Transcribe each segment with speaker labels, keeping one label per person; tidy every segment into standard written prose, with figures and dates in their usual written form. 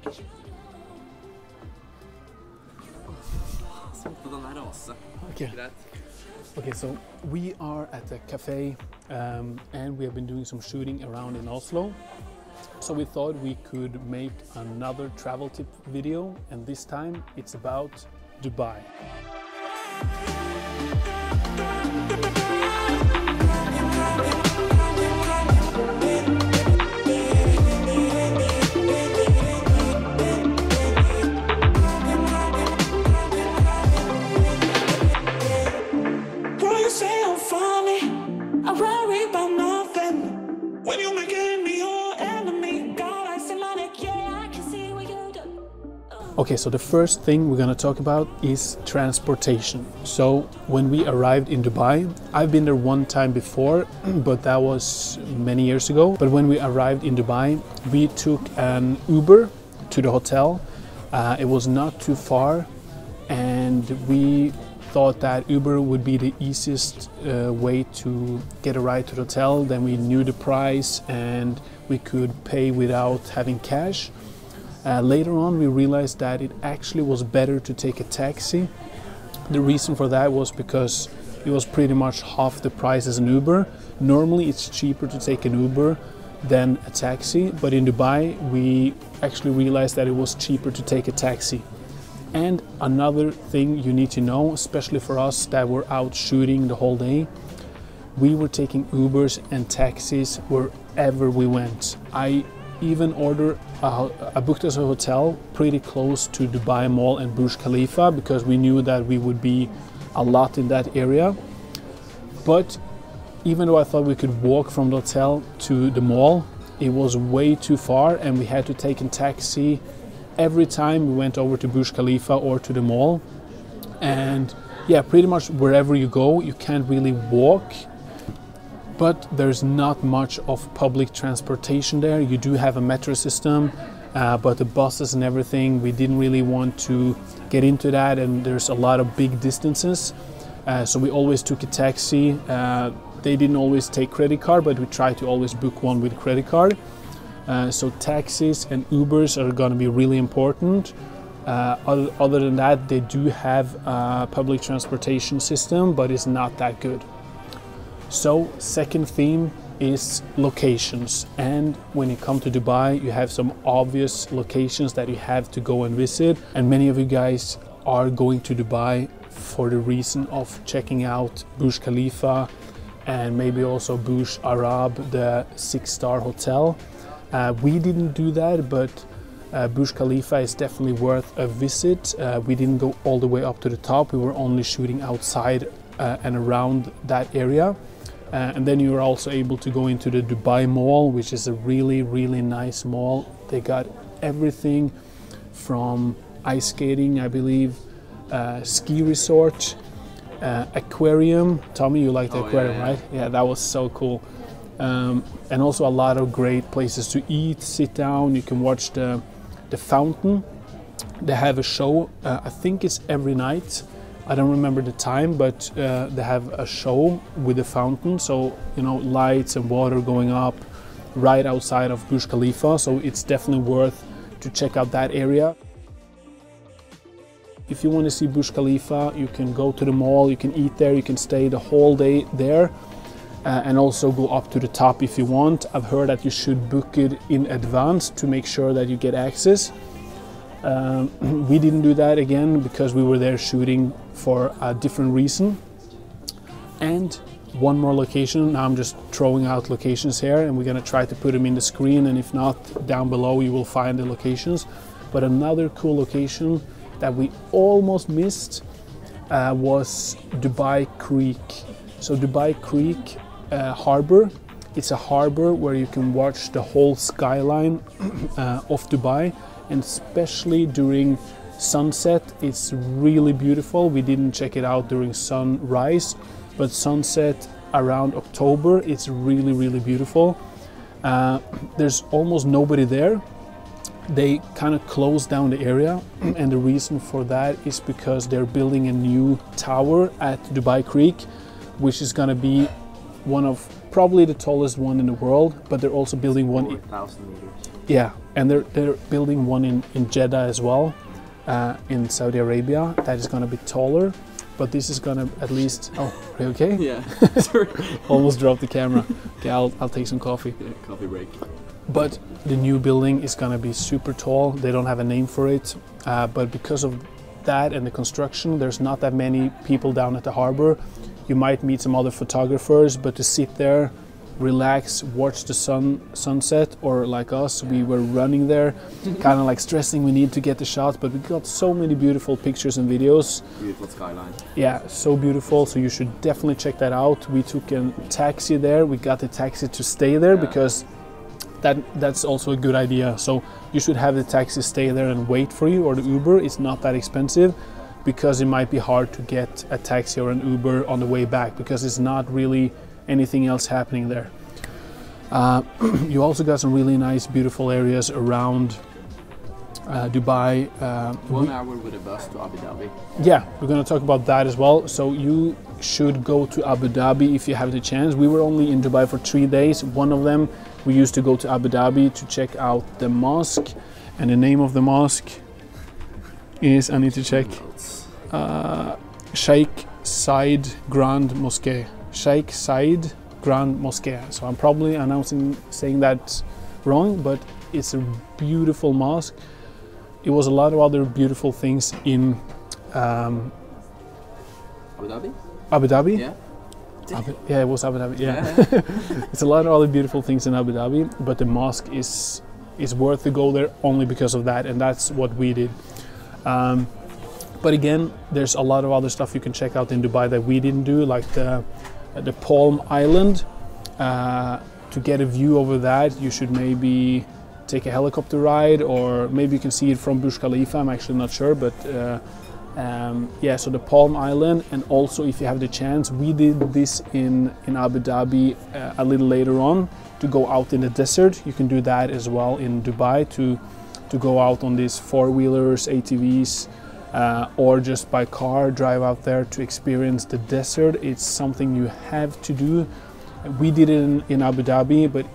Speaker 1: Okay. Okay, so we are at a cafe and we have been doing some shooting around in Oslo. So we thought we could make another travel tip video, and this time it's about Dubai. Okay, so the first thing we're going to talk about is transportation. So when we arrived in Dubai, I've been there one time before, but that was many years ago. But when we arrived in Dubai, we took an Uber to the hotel. It was not too far, and we thought that Uber would be the easiest way to get a ride to the hotel. Then we knew the price and we could pay without having cash. Later on we realized that it actually was better to take a taxi. The reason for that was because it was pretty much half the price as an Uber. Normally it's cheaper to take an Uber than a taxi, but in Dubai we actually realized that it was cheaper to take a taxi. And another thing you need to know, especially for us that were out shooting the whole day, we were taking Ubers and taxis wherever we went. I even I booked us a hotel pretty close to Dubai Mall and Burj Khalifa because we knew that we would be a lot in that area. But even though I thought we could walk from the hotel to the mall, it was way too far and we had to take a taxi every time we went over to Burj Khalifa or to the mall. And yeah, pretty much wherever you go, you can't really walk. But there's not much of public transportation there. You do have a metro system, but the buses and everything, we didn't really want to get into that, and there's a lot of big distances. So we always took a taxi. They didn't always take credit card, but we tried to always book one with credit card. So taxis and Ubers are going to be really important. Other than that, they do have a public transportation system, but it's not that good. So second theme is locations, and when you come to Dubai you have some obvious locations that you have to go and visit, and many of you guys are going to Dubai for the reason of checking out Burj Khalifa and maybe also Burj Arab, the 6-star hotel. We didn't do that, but Burj Khalifa is definitely worth a visit. We didn't go all the way up to the top, we were only shooting outside and around that area. And then you are also able to go into the Dubai Mall, which is a really, really nice mall. They got everything from ice skating, I believe, ski resort, aquarium. Tommy, you like the aquarium, yeah. Right? Yeah, that was so cool. And also a lot of great places to eat, sit down. You can watch the fountain. They have a show, I think it's every night. I don't remember the time, but they have a show with the fountain. So, you know, lights and water going up right outside of Burj Khalifa. So it's definitely worth to check out that area. If you want to see Burj Khalifa, you can go to the mall, you can eat there, you can stay the whole day there. And also go up to the top if you want. I've heard that you should book it in advance to make sure that you get access. We didn't do that again because we were there shooting for a different reason. And one more location. Now I'm just throwing out locations here and we're gonna try to put them in the screen, and if not, down below you will find the locations. But another cool location that we almost missed was Dubai Creek. So Dubai Creek harbor, it's a harbor where you can watch the whole skyline of Dubai, and especially during sunset it's really beautiful. We didn't check it out during sunrise, but sunset around October it's really, really beautiful. There's almost nobody there. They kind of closed down the area, and the reason for that is because they're building a new tower at Dubai Creek, which is going to be one of probably the tallest one in the world, but they're also building one.
Speaker 2: 4,000 meters.
Speaker 1: Yeah, and they're building one in Jeddah as well, in Saudi Arabia. That is going to be taller, but this is going to at least. Oh, are you okay?
Speaker 2: Yeah. Sorry.
Speaker 1: Almost dropped the camera. Okay, I'll take some coffee.
Speaker 2: Yeah, coffee break.
Speaker 1: But the new building is going to be super tall. They don't have a name for it, but because of that and the construction, there's not that many people down at the harbor. You might meet some other photographers, but to sit there, relax, watch the sunset, or like us, we were running there, kind of like stressing we need to get the shots, but we got so many beautiful pictures and videos.
Speaker 2: Beautiful skyline.
Speaker 1: Yeah, so beautiful, so you should definitely check that out. We took a taxi there. We got the taxi to stay there because that's also a good idea. So you should have the taxi stay there and wait for you, or the Uber. It's not that expensive, because it might be hard to get a taxi or an Uber on the way back, because it's not really anything else happening there. You also got some really nice, beautiful areas around Dubai.
Speaker 2: 1 hour with a bus to Abu Dhabi.
Speaker 1: Yeah, we're going to talk about that as well. So you should go to Abu Dhabi if you have the chance. We were only in Dubai for 3 days. One of them, we used to go to Abu Dhabi to check out the mosque. And the name of the mosque is, I need to check, Sheikh Zayed Grand Mosque. Sheikh Zayed Grand Mosque. So I'm probably saying that wrong, but it's a beautiful mosque. It was a lot of other beautiful things in
Speaker 2: Abu Dhabi?
Speaker 1: Abu Dhabi?
Speaker 2: Yeah.
Speaker 1: Yeah, it was Abu Dhabi. Yeah. It's a lot of other beautiful things in Abu Dhabi, but the mosque is worth to go there only because of that, and that's what we did. But again, there's a lot of other stuff you can check out in Dubai that we didn't do, like the Palm Island. To get a view over that, you should maybe take a helicopter ride, or maybe you can see it from Burj Khalifa. I'm actually not sure, but yeah, so the Palm Island. And also, if you have the chance, we did this in Abu Dhabi a little later on, to go out in the desert. You can do that as well in Dubai, to go out on these four-wheelers, ATVs, or just by car, drive out there to experience the desert. It's something you have to do. We did it in Abu Dhabi, but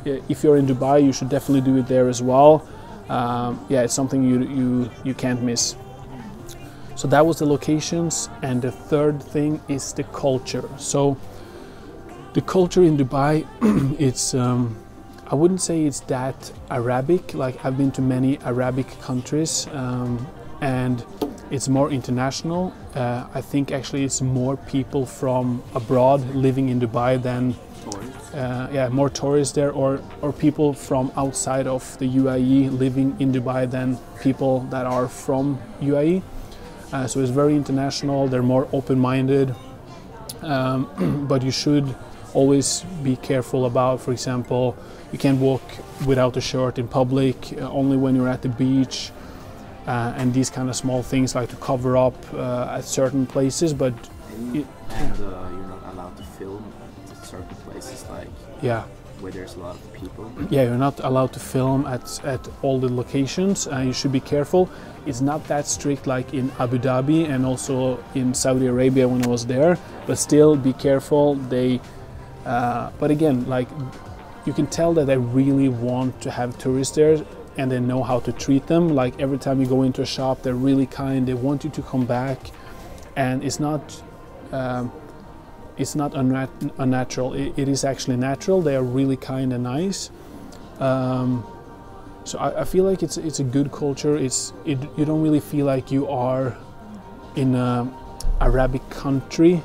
Speaker 1: if you're in Dubai, you should definitely do it there as well. Yeah, it's something you can't miss. So that was the locations, and the third thing is the culture. So the culture in Dubai, it's I wouldn't say it's that Arabic. Like, I've been to many Arabic countries, and it's more international. I think actually it's more people from abroad living in Dubai than yeah, more tourists there, or people from outside of the UAE living in Dubai than people that are from UAE. So it's very international. They're more open-minded, but you should always be careful about, for example, you can't walk without a shirt in public, only when you're at the beach, and these kind of small things, like to cover up at certain places. But
Speaker 2: you're not allowed to film at certain places, like where there's a lot of people. Yeah,
Speaker 1: you're not allowed to film at all the locations. You should be careful. It's not that strict like in Abu Dhabi and also in Saudi Arabia when I was there, but still be careful. They but again, like, you can tell that they really want to have tourists there, and they know how to treat them. Like, every time you go into a shop, they're really kind. They want you to come back, and it's not unnatural. It is actually natural. They are really kind and nice. So I feel like it's a good culture. You don't really feel like you are in an Arabic country,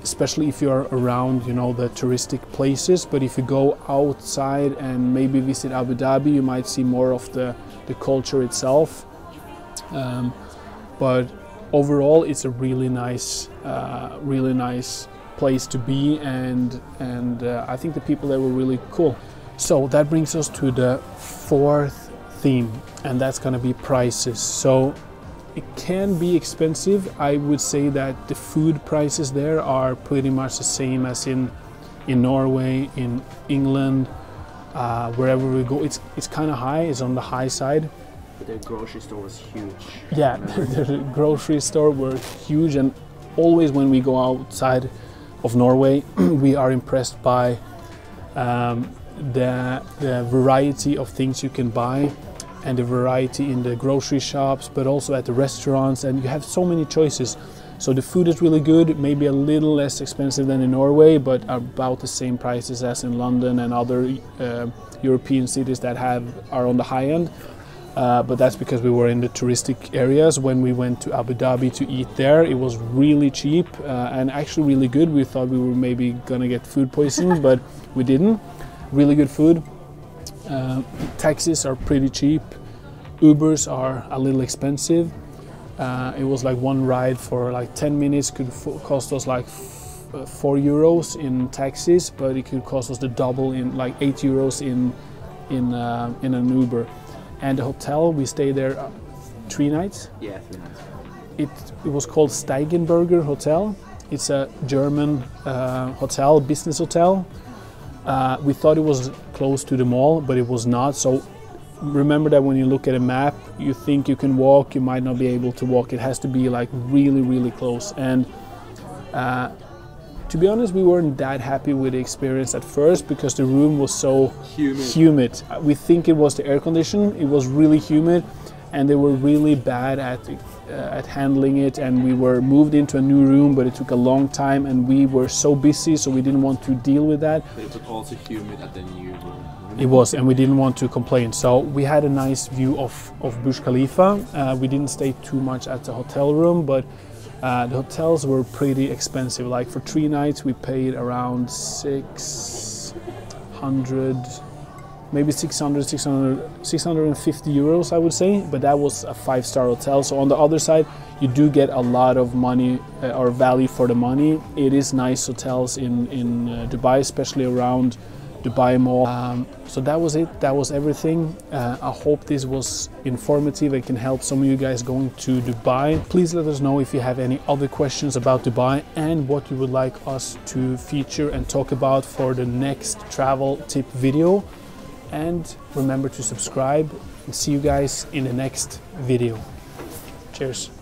Speaker 1: especially if you're around, you know, the touristic places. But if you go outside and maybe visit Abu Dhabi, you might see more of the culture itself. But overall, it's a really nice place to be, and I think the people there were really cool. So that brings us to the fourth theme, and that's going to be prices. So it can be expensive. I would say that the food prices there are pretty much the same as in Norway, in England, wherever we go. It's kind of high. It's on the high side.
Speaker 2: But the grocery store was huge.
Speaker 1: Yeah, the grocery store were huge, and always when we go outside of Norway. We are impressed by the variety of things you can buy and the variety in the grocery shops, but also at the restaurants, and you have so many choices. So the food is really good, maybe a little less expensive than in Norway, but about the same prices as in London and other European cities that are on the high end. But that's because we were in the touristic areas. When we went to Abu Dhabi to eat there, it was really cheap and actually really good. We thought we were maybe gonna get food poisoning, but we didn't. Really good food. Taxis are pretty cheap. Ubers are a little expensive. It was like one ride for like 10 minutes could cost us like 4 euros in taxis, but it could cost us the double, in like 8 euros in an Uber. And the hotel, we stayed there 3 nights.
Speaker 2: Yeah, 3 nights.
Speaker 1: It was called Steigenberger Hotel. It's a German hotel, business hotel. We thought it was close to the mall, but it was not. So remember that when you look at a map, you think you can walk, you might not be able to walk. It has to be like really, really close. And to be honest, we weren't that happy with the experience at first because the room was so humid. We think it was the air condition. It was really humid, and they were really bad at handling it. And we were moved into a new room, but it took a long time, and we were so busy, so we didn't want to deal with that.
Speaker 2: But it was also humid at the new room.
Speaker 1: It was, and we didn't want to complain. So we had a nice view of Burj Khalifa. We didn't stay too much at the hotel room, but the hotels were pretty expensive. Like for 3 nights, we paid around 600, maybe 650 euros, I would say. But that was a 5-star hotel. So on the other side, you do get a lot of money or value for the money. It is nice hotels in Dubai, especially around Dubai Mall. So that was it. That was everything. I hope this was informative and can help some of you guys going to Dubai. Please let us know if you have any other questions about Dubai and what you would like us to feature and talk about for the next travel tip video. And remember to subscribe, and see you guys in the next video. Cheers.